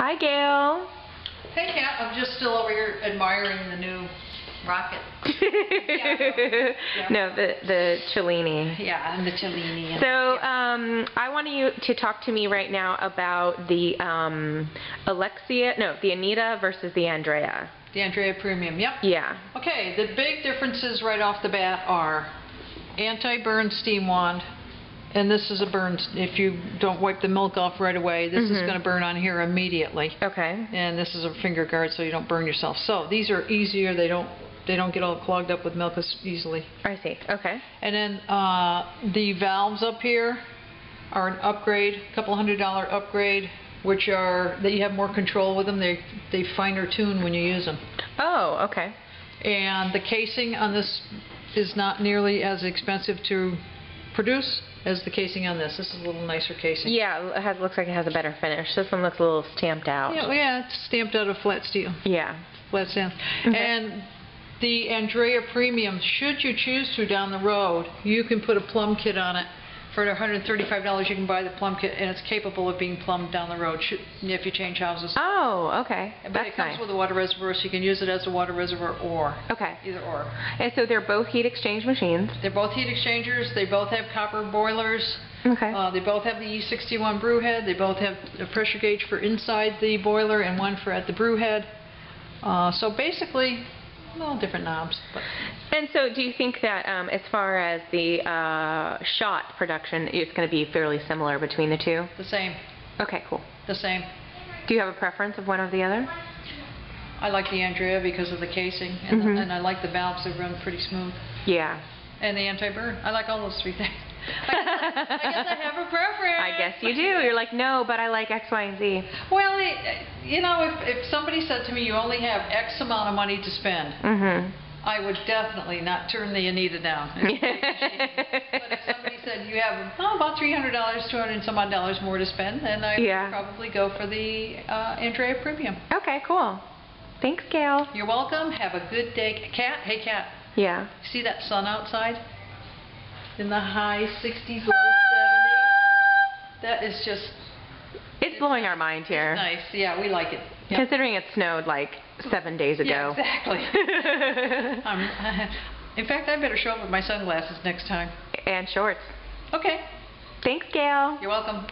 Hi, Gail. Hey, Kat. I'm just still over here admiring the new rocket. Yeah. No, the Cellini. Yeah, and the Cellini. So, I want you to talk to me right now about the the Anita versus the Andrea. The Andrea Premium, yep. Yeah. Okay, the big differences right off the bat are anti-burn steam wand, and this is a burn. If you don't wipe the milk off right away, this is going to burn on here immediately. Okay. And this is a finger guard so you don't burn yourself. So these are easier. They don't get all clogged up with milk as easily. I see. Okay. And then the valves up here are an upgrade, a couple $100 upgrade, which are that you have more control with them. They finer tune when you use them. Oh, okay. And the casing on this is not nearly as expensive to produce as the casing on this. This is a little nicer casing. Yeah, it looks like it has a better finish. This one looks a little stamped out. Yeah, it's stamped out of flat steel. Yeah. Flat steel. Okay. And the Andrea Premium, should you choose to down the road, you can put a plumb kit on it. For $135 you can buy the plumb kit, and it's capable of being plumbed down the road if you change houses. Oh, okay. But it comes with a water reservoir, so you can use it as a water reservoir or. Okay. Either or. And so they're both heat exchange machines. They're both heat exchangers. They both have copper boilers. Okay. They both have the E61 brew head. They both have a pressure gauge for inside the boiler and one for at the brew head. So basically, well, different knobs. But. And so do you think that as far as the shot production, it's going to be fairly similar between the two? The same. Okay, cool. The same. Do you have a preference of one or the other? I like the Andrea because of the casing, and, and I like the valves. They run pretty smooth. Yeah. And the anti-burn. I like all those three things. I guess I have a preference. I guess you do. You're like, no, but I like X, Y, and Z. Well, you know, if somebody said to me, you only have X amount of money to spend, I would definitely not turn the Anita down. But if somebody said you have about $300, $200 and some odd dollars more to spend, then I would probably go for the Andrea Premium. Okay, cool. Thanks, Gail. You're welcome. Have a good day. Kat, hey, Kat. Yeah. See that sun outside? In the high 60s, low 70s. That is just... It's blowing our mind here. It's nice. Yeah, we like it. Yep. Considering it snowed like 7 days ago. Yeah, exactly. In fact, I better show up with my sunglasses next time. And shorts. Okay. Thanks, Gail. You're welcome.